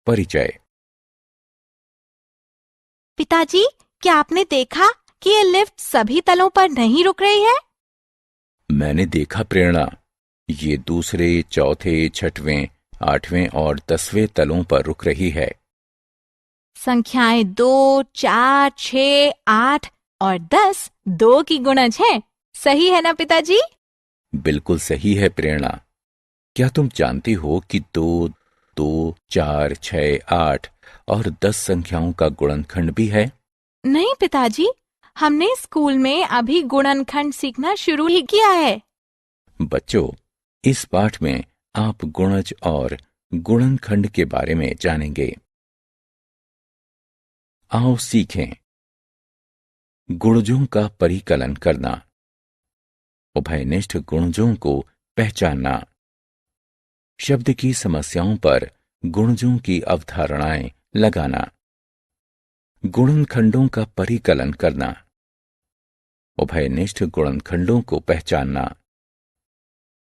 परिचय। पिताजी, क्या आपने देखा कि ये लिफ्ट सभी तलों पर नहीं रुक रही है? मैंने देखा प्रेरणा, ये दूसरे, चौथे, छठवें, 8वें और 10वें तलों पर रुक रही है। संख्याएं 2, 4, 6, 8 और 10 2 की गुणज है। सही है ना पिताजी? बिल्कुल सही है प्रेरणा। क्या तुम जानती हो कि 2, 2, 4, 6, 8 और 10 संख्याओं का गुणनखंड भी है? नहीं पिताजी, हमने स्कूल में अभी गुणनखंड सीखना शुरू ही किया है। बच्चों, इस पाठ में आप गुणज और गुणनखंड के बारे में जानेंगे। आओ सीखें। गुणजों का परिकलन करना, उभयनिष्ठ गुणजों को पहचानना, शब्द की समस्याओं पर गुणजों की अवधारणाएं लगाना, गुणनखंडों का परिकलन करना, उभयनिष्ठ गुणनखंडों को पहचानना,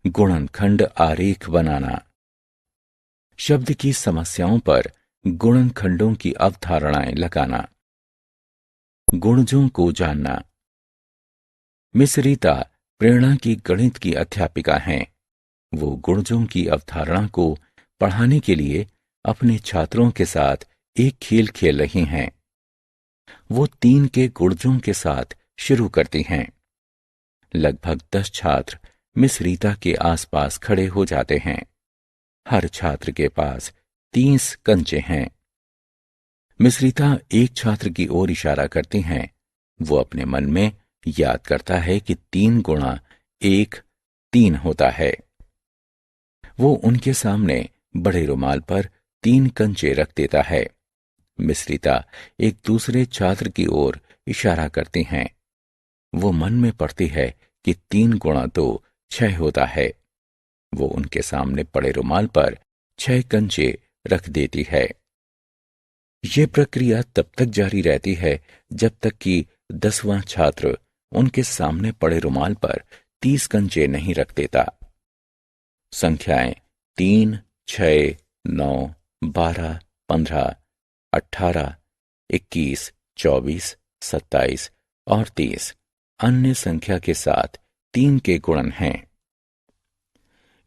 गुणनखंड आरेख बनाना, शब्द की समस्याओं पर गुणनखंडों की अवधारणाएं लगाना, गुणजों को जानना। मिस रीता प्रेरणा की गणित की अध्यापिका हैं। वो गुणजों की अवधारणा को पढ़ाने के लिए अपने छात्रों के साथ एक खेल खेल रही हैं। वो 3 के गुणजों के साथ शुरू करती हैं। लगभग 10 छात्र मिस रीता के आसपास खड़े हो जाते हैं। हर छात्र के पास 30 कंचे हैं। मिस रीता एक छात्र की ओर इशारा करती हैं। वो अपने मन में याद करता है कि 3 गुणा 1 3 होता है। वो उनके सामने बड़े रुमाल पर 3 कंचे रख देता है। मिस रीता एक दूसरे छात्र की ओर इशारा करती हैं। वो मन में पढ़ती है कि 3 गुणा 2 6 होता है। वो उनके सामने पड़े रुमाल पर 6 कंचे रख देती है। ये प्रक्रिया तब तक जारी रहती है जब तक कि 10वां छात्र उनके सामने पड़े रुमाल पर 30 कंचे नहीं रख देता। संख्याएं 3, 6, 9, 12, 15, 18, 21, 24, 27 और 30 अन्य संख्या के साथ 3 के गुणन हैं।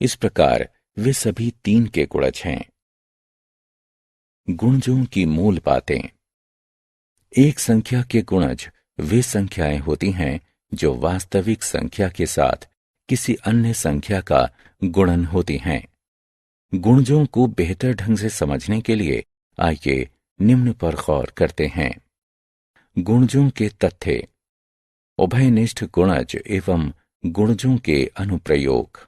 इस प्रकार वे सभी 3 के गुणज हैं। गुणजों की मूल बातें। एक संख्या के गुणज वे संख्याएं होती हैं जो वास्तविक संख्या के साथ किसी अन्य संख्या का गुणन होती हैं। गुणजों को बेहतर ढंग से समझने के लिए आइए निम्न पर गौर करते हैं। गुणजों के तथ्य, उभयनिष्ठ गुणज एवं गुणजों के अनुप्रयोग।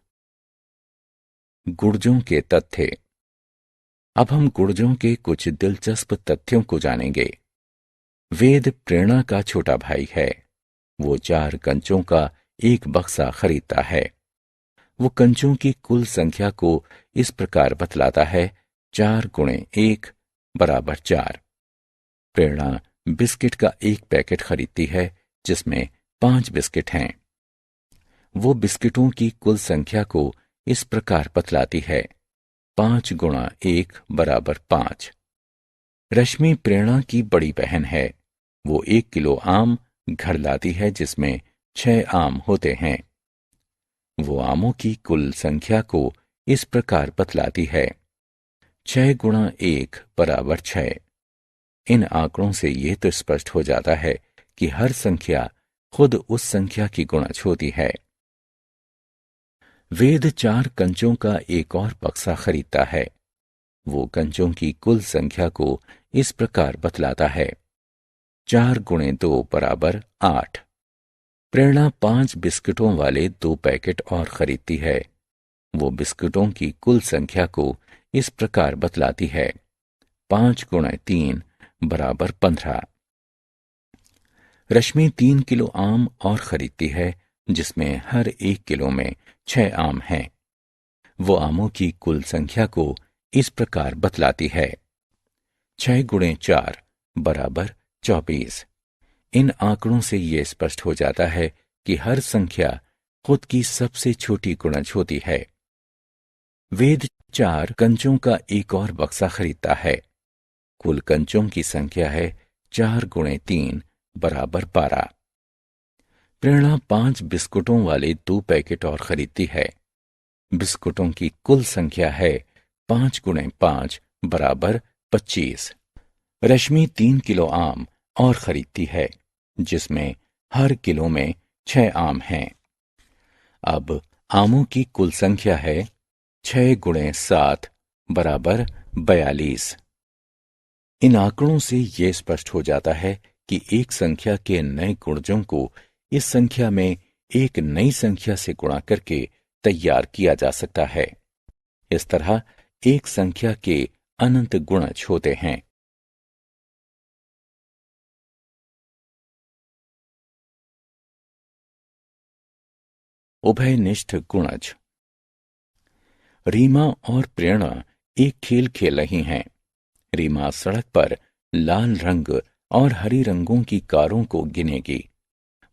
गुणजों के तथ्य। अब हम गुणजों के कुछ दिलचस्प तथ्यों को जानेंगे। वेद प्रेरणा का छोटा भाई है। वो 4 कंचों का एक बक्सा खरीदता है। वो कंचों की कुल संख्या को इस प्रकार बतलाता है, 4 गुणे 1 बराबर 4। प्रेरणा बिस्किट का एक पैकेट खरीदती है जिसमें 5 बिस्किट हैं। वो बिस्किटों की कुल संख्या को इस प्रकार बतलाती है, 5 गुणा 1 बराबर 5। रश्मि प्रेरणा की बड़ी बहन है। वो 1 किलो आम घर लाती है जिसमें 6 आम होते हैं। वो आमों की कुल संख्या को इस प्रकार बतलाती है, 6 गुणा 1 बराबर 6। इन आंकड़ों से यह तो स्पष्ट हो जाता है कि हर संख्या खुद उस संख्या की गुणज होती है। वेद 4 कंचों का एक और बक्सा खरीदता है। वो कंचों की कुल संख्या को इस प्रकार बतलाता है, 4 गुणे 2 बराबर 8। प्रेरणा 5 बिस्किटों वाले 2 पैकेट और खरीदती है। वो बिस्किटों की कुल संख्या को इस प्रकार बतलाती है, 5 गुणे 3 बराबर 15। रश्मि 3 किलो आम और खरीदती है जिसमें हर 1 किलो में 6 आम हैं। वो आमों की कुल संख्या को इस प्रकार बतलाती है, 6 गुणे 4 बराबर 24। इन आंकड़ों से यह स्पष्ट हो जाता है कि हर संख्या खुद की सबसे छोटी गुणज होती है। वेद 4 कंचों का एक और बक्सा खरीदता है। कुल कंचों की संख्या है 4 गुणे 3 बराबर 12। प्रेरणा 5 बिस्कुटों वाले 2 पैकेट और खरीदती है। बिस्कुटों की कुल संख्या है 5 गुणे 5 बराबर 25। रश्मि 3 किलो आम और खरीदती है, जिसमें हर किलो में 6 आम हैं। अब आमों की कुल संख्या है 6 गुणे 7 बराबर 42। इन आंकड़ों से यह स्पष्ट हो जाता है कि एक संख्या के नए गुणजों को इस संख्या में एक नई संख्या से गुणा करके तैयार किया जा सकता है। इस तरह एक संख्या के अनंत गुणज होते हैं। उभयनिष्ठ गुणज। रीमा और प्रेरणा एक खेल खेल रही हैं। रीमा सड़क पर लाल रंग और हरी रंगों की कारों को गिनेगी।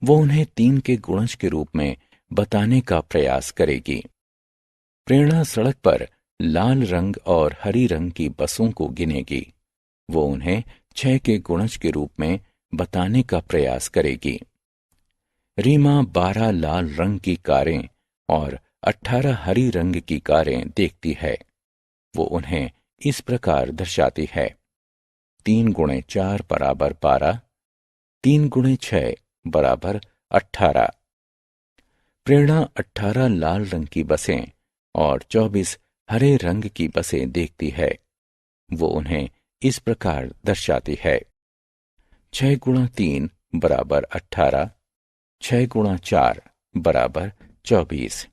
वो उन्हें 3 के गुणज के रूप में बताने का प्रयास करेगी। प्रेरणा सड़क पर लाल रंग और हरी रंग की बसों को गिनेगी। वो उन्हें 6 के गुणज के रूप में बताने का प्रयास करेगी। रीमा 12 लाल रंग की कारें और 18 हरी रंग की कारें देखती है। वो उन्हें इस प्रकार दर्शाती है: 3 गुणे 4 बराबर 12, 3 गुणे 6 बराबर 18। प्रेरणा 18 लाल रंग की बसें और 24 हरे रंग की बसें देखती है। वो उन्हें इस प्रकार दर्शाती है: 6 गुणा 3 बराबर 18, 6 गुणा 4 बराबर 24।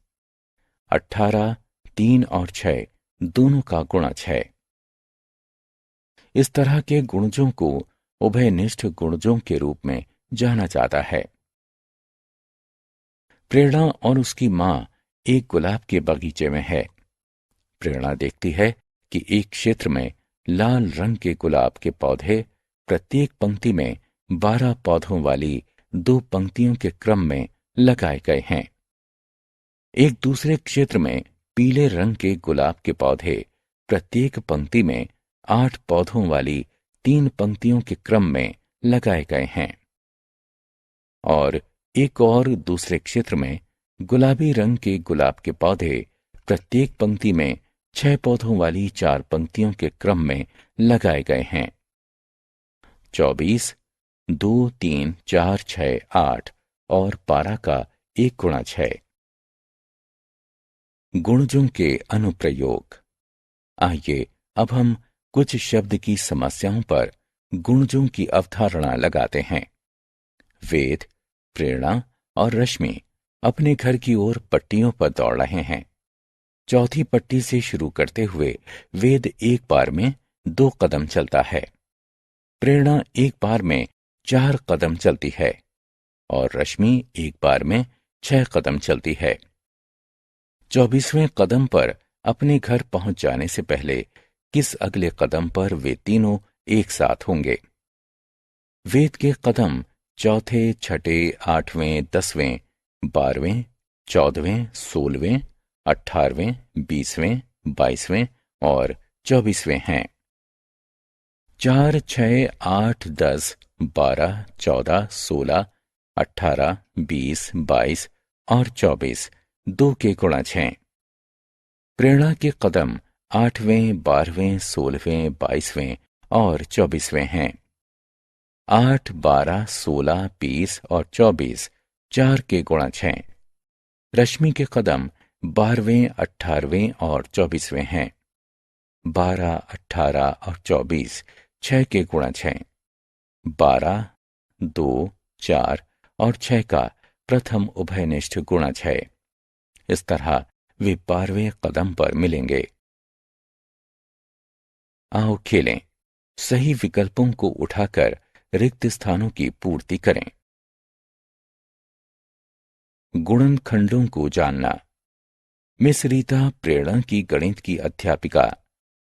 18 3 और 6 दोनों का गुणज है। इस तरह के गुणजों को उभयनिष्ठ गुणजों के रूप में जाना जाता है। प्रेरणा और उसकी मां एक गुलाब के बगीचे में है। प्रेरणा देखती है कि एक क्षेत्र में लाल रंग के गुलाब के पौधे प्रत्येक पंक्ति में 12 पौधों वाली 2 पंक्तियों के क्रम में लगाए गए हैं। एक दूसरे क्षेत्र में पीले रंग के गुलाब के पौधे प्रत्येक पंक्ति में 8 पौधों वाली 3 पंक्तियों के क्रम में लगाए गए हैं। और एक और दूसरे क्षेत्र में गुलाबी रंग के गुलाब के पौधे प्रत्येक पंक्ति में 6 पौधों वाली 4 पंक्तियों के क्रम में लगाए गए हैं। 24, 2, 3, 4, 6, 8 और 12 का एक गुणज है। गुणजों के अनुप्रयोग। आइए अब हम कुछ शब्द की समस्याओं पर गुणजों की अवधारणा लगाते हैं। वेद, प्रेरणा और रश्मि अपने घर की ओर पट्टियों पर दौड़ रहे हैं। चौथी पट्टी से शुरू करते हुए वेद एक बार में 2 कदम चलता है। प्रेरणा एक बार में 4 कदम चलती है और रश्मि एक बार में 6 कदम चलती है। 24वें कदम पर अपने घर पहुंच जाने से पहले किस अगले कदम पर वे तीनों एक साथ होंगे? वेद के कदम चौथे, छठे, 8वें, 10वें, 12वें, 14वें, 16वें, 18वें, 20वें, 22वें और 24वें हैं। 4, 6, 8, 10, 12, 14, 16, 18, 20, 22 और 24 2 के गुणज हैं। प्रेरणा के कदम 8वें, 12वें, 16वें, 22वें और 24वें हैं। 8, 12, 16, 20 और 24 4 के गुणज हैं। रश्मि के कदम 12वें, 18वें और 24वें हैं। 12, 18 और 24 6 के गुणज हैं। 12, 2, 4 और 6 का प्रथम उभयनिष्ठ गुणज है। इस तरह वे 12वें कदम पर मिलेंगे। आओ खेलें। सही विकल्पों को उठाकर रिक्त स्थानों की पूर्ति करें। गुणनखंडों को जानना। मिस रीता प्रेरणा की गणित की अध्यापिका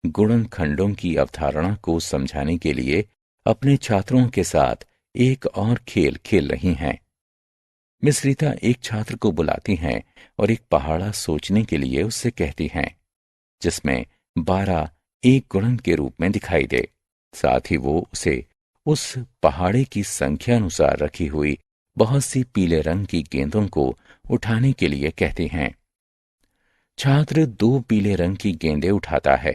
गुणनखंडों की अवधारणा को समझाने के लिए अपने छात्रों के साथ एक और खेल खेल रही हैं। मिस रीता एक छात्र को बुलाती हैं और एक पहाड़ा सोचने के लिए उससे कहती हैं, जिसमें 12 एक गुणन के रूप में दिखाई दे। साथ ही वो उसे उस पहाड़े की संख्या अनुसार रखी हुई बहुत सी पीले रंग की गेंदों को उठाने के लिए कहते हैं। छात्र 2 पीले रंग की गेंदें उठाता है,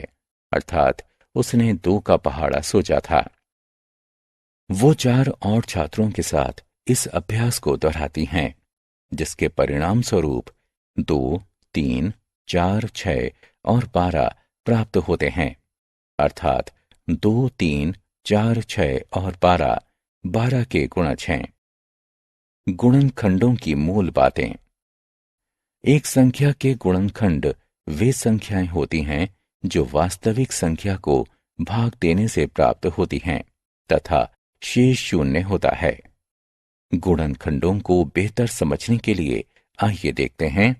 अर्थात उसने 2 का पहाड़ा सोचा था। वो 4 और छात्रों के साथ इस अभ्यास को दोहराती हैं, जिसके परिणाम स्वरूप 2, 3, 4, 6 और 12 प्राप्त होते हैं, अर्थात 2, 3, 4, 6 और 12 12 के गुणज हैं। गुणनखंडों की मूल बातें। एक संख्या के गुणनखंड वे संख्याएं होती हैं जो वास्तविक संख्या को भाग देने से प्राप्त होती हैं तथा शेष शून्य होता है। गुणनखंडों को बेहतर समझने के लिए आइए देखते हैं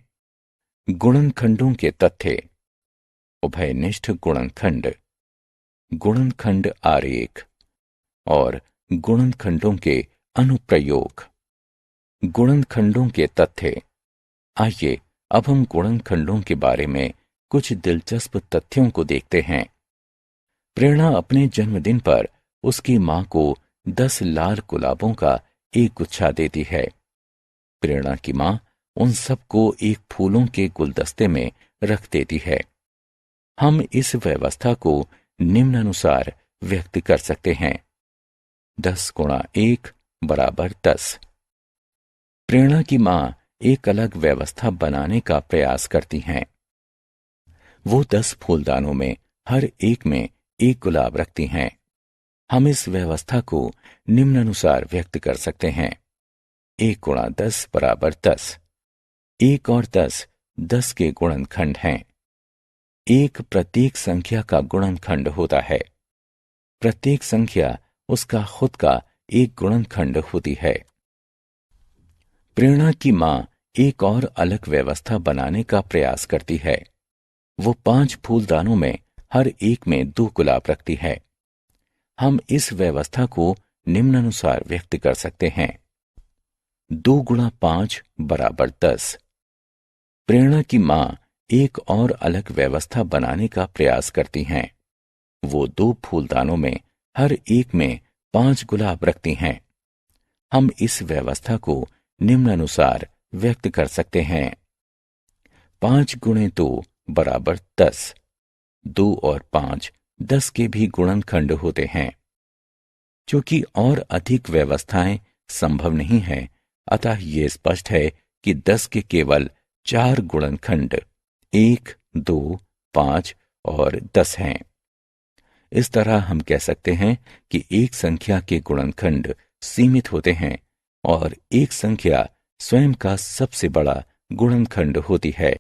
गुणनखंडों के तथ्य। उभयनिष्ठ गुणनखंड, गुणनखंड आरेख और गुणनखंडों के अनुप्रयोग। गुणनखंडों के तथ्य। आइए अब हम गुणनखंडों के बारे में कुछ दिलचस्प तथ्यों को देखते हैं। प्रेरणा अपने जन्मदिन पर उसकी मां को 10 लाल गुलाबों का एक गुच्छा देती है। प्रेरणा की मां उन सबको एक फूलों के गुलदस्ते में रख देती है। हम इस व्यवस्था को निम्नानुसार व्यक्त कर सकते हैं। 10 गुणा 1 बराबर 10। प्रेरणा की मां एक अलग व्यवस्था बनाने का प्रयास करती हैं। वो 10 फूलदानों में हर एक में एक गुलाब रखती हैं। हम इस व्यवस्था को निम्नानुसार व्यक्त कर सकते हैं। 1 गुणा 10 बराबर 10। 1 और 10 10 के गुणनखंड हैं। 1 प्रत्येक संख्या का गुणनखंड होता है। प्रत्येक संख्या उसका खुद का एक गुणनखंड होती है। प्रेरणा की मां एक और अलग व्यवस्था बनाने का प्रयास करती है। वो 5 फूलदानों में हर एक में 2 गुलाब रखती है। हम इस व्यवस्था को निम्नानुसार व्यक्त कर सकते हैं। 2 गुणा 5 बराबर 10। प्रेरणा की मां एक और अलग व्यवस्था बनाने का प्रयास करती हैं। वो 2 फूलदानों में हर एक में 5 गुलाब रखती हैं। हम इस व्यवस्था को निम्नानुसार व्यक्त कर सकते हैं। 5 गुणे 2 बराबर 10। 2 और 5 10 के भी गुणनखंड होते हैं। क्योंकि और अधिक व्यवस्थाएं संभव नहीं है, अतः ये स्पष्ट है कि 10 के केवल 4 गुणनखंड 1, 2, 5 और 10 हैं। इस तरह हम कह सकते हैं कि एक संख्या के गुणनखंड सीमित होते हैं और एक संख्या स्वयं का सबसे बड़ा गुणनखंड होती है।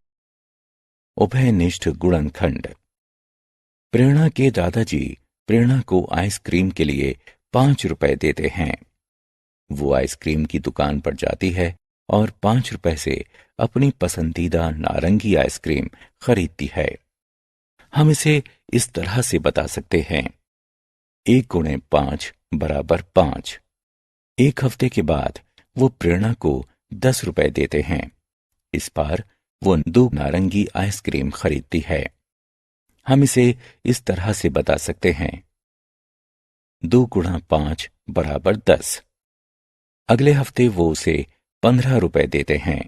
उभयनिष्ठ गुणनखंड। प्रेरणा के दादाजी प्रेरणा को आइसक्रीम के लिए 5 रुपए देते हैं। वो आइसक्रीम की दुकान पर जाती है और 5 रुपए से अपनी पसंदीदा नारंगी आइसक्रीम खरीदती है। हम इसे इस तरह से बता सकते हैं। 1 गुणे 5 बराबर 5। 1 हफ्ते के बाद वो प्रेरणा को 10 रुपए देते हैं। इस बार वो 2 नारंगी आइसक्रीम खरीदती है। हम इसे इस तरह से बता सकते हैं। 2 गुणा 5 बराबर 10। अगले हफ्ते वो उसे 15 रुपए देते हैं।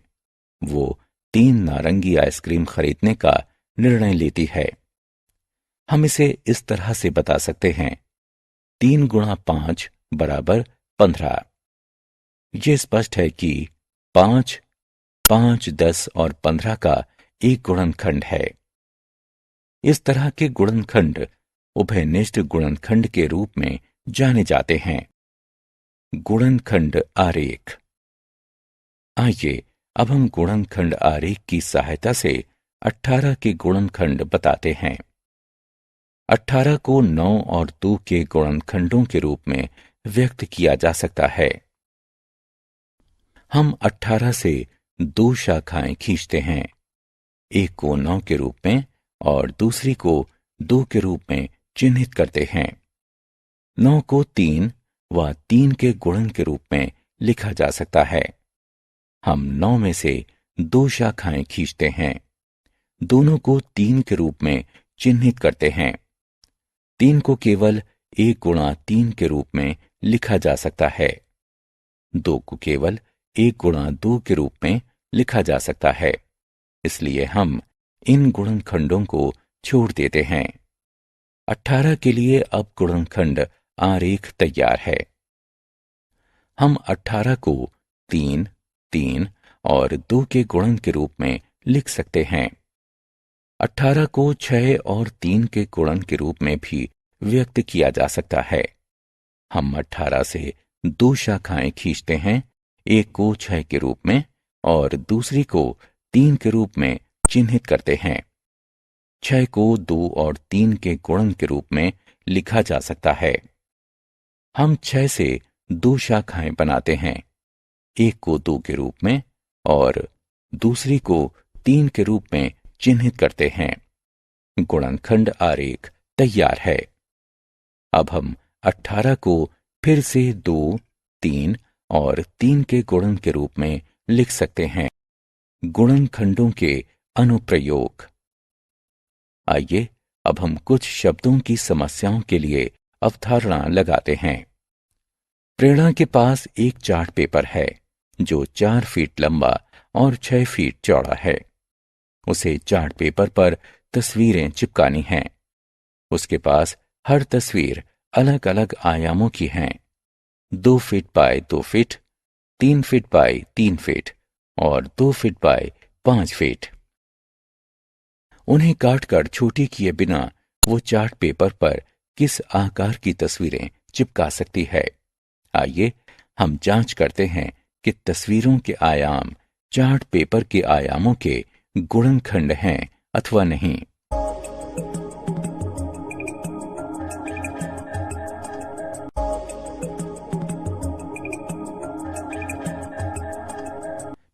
वो 3 नारंगी आइसक्रीम खरीदने का निर्णय लेती है। हम इसे इस तरह से बता सकते हैं। 3 गुणा 5 बराबर 15। ये स्पष्ट है कि 5, 5, 10 और 15 का एक गुणनखंड है। इस तरह के गुणनखंड उभयनिष्ठ गुणनखंड के रूप में जाने जाते हैं। गुणनखंड आरेख। आइए अब हम गुणनखंड आरेख की सहायता से 18 के गुणनखंड बताते हैं। 18 को 9 और 2 के गुणनखंडों के रूप में व्यक्त किया जा सकता है। हम 18 से 2 शाखाएं खींचते हैं, एक को 9 के रूप में और दूसरी को 2 के रूप में चिन्हित करते हैं। 9 को 3 व 3 के गुणन के रूप में लिखा जा सकता है। हम 9 में से 2 शाखाएं खींचते हैं, दोनों को 3 के रूप में चिन्हित करते हैं। 3 को केवल 1 गुणा 3 के रूप में लिखा जा सकता है। 2 को केवल 1 गुणा 2 के रूप में लिखा जा सकता है। इसलिए हम इन गुणनखंडों को छोड़ देते हैं। 18 के लिए अब गुणनखंड आरेख तैयार है। हम 18 को 3, 3 और 2 के गुणन के रूप में लिख सकते हैं। 18 को 6 और 3 के गुणन के रूप में भी व्यक्त किया जा सकता है। हम 18 से 2 शाखाएं खींचते हैं, एक को 6 के रूप में और दूसरी को 3 के रूप में चिन्हित करते हैं। 6 को 2 और 3 के गुणन के रूप में लिखा जा सकता है। हम 6 से 2 शाखाएं बनाते हैं, एक को 2 के रूप में और दूसरी को 3 के रूप में चिन्हित करते हैं। गुणनखंड आरेख तैयार है। अब हम 18 को फिर से 2, 3 और 3 के गुणन के रूप में लिख सकते हैं। गुणनखंडों के अनुप्रयोग। आइए अब हम कुछ शब्दों की समस्याओं के लिए अवधारणा लगाते हैं। प्रेरणा के पास एक चार्ट पेपर है जो 4 फीट लंबा और 6 फीट चौड़ा है। उसे चार्ट पेपर पर तस्वीरें चिपकानी हैं। उसके पास हर तस्वीर अलग अलग आयामों की हैं। 2 feet by 2 feet, 3 feet by 3 feet और 2 फीट बाय 5 फीट। उन्हें काटकर छोटी किए बिना वो चार्ट पेपर पर किस आकार की तस्वीरें चिपका सकती है। आइए हम जांच करते हैं कि तस्वीरों के आयाम चार्ट पेपर के आयामों के गुणनखंड हैं अथवा नहीं।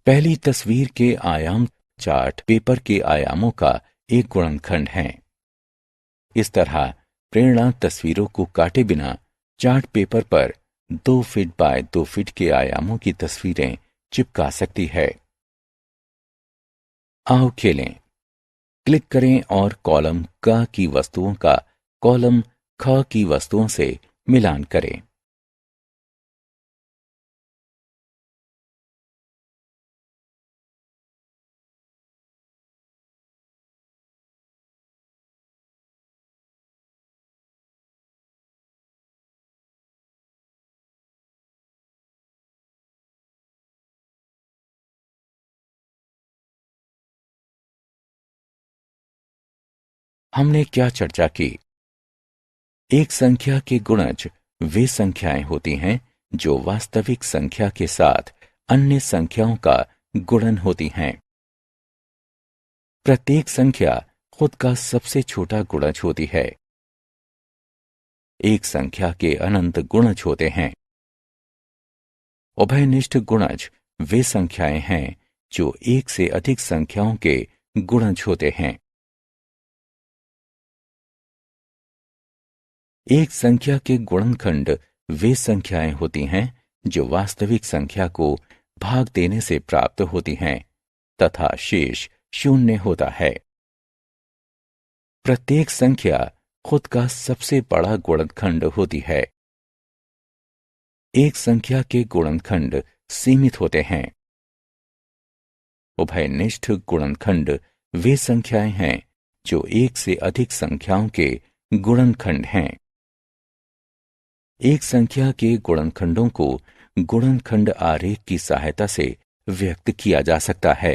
पहली तस्वीर के आयाम चार्ट पेपर के आयामों का एक गुणनखंड है। इस तरह प्रेरणा तस्वीरों को काटे बिना चार्ट पेपर पर 2 फीट बाय 2 फीट के आयामों की तस्वीरें चिपका सकती है। आओ खेलें। क्लिक करें और कॉलम क की वस्तुओं का कॉलम ख की वस्तुओं से मिलान करें। हमने क्या चर्चा की? एक संख्या के गुणज वे संख्याएं होती हैं जो वास्तविक संख्या के साथ अन्य संख्याओं का गुणन होती हैं। प्रत्येक संख्या खुद का सबसे छोटा गुणज होती है। एक संख्या के अनंत गुणज होते हैं। उभयनिष्ठ गुणज वे संख्याएं हैं जो एक से अधिक संख्याओं के गुणज होते हैं। एक संख्या के गुणनखंड वे संख्याएं होती हैं जो वास्तविक संख्या को भाग देने से प्राप्त होती हैं तथा शेष 0 होता है। प्रत्येक संख्या खुद का सबसे बड़ा गुणनखंड होती है। एक संख्या के गुणनखंड सीमित होते हैं। उभयनिष्ठ गुणनखंड वे संख्याएं हैं जो एक से अधिक संख्याओं के गुणनखंड हैं। एक संख्या के गुणनखंडों को गुणनखंड आरेख की सहायता से व्यक्त किया जा सकता है।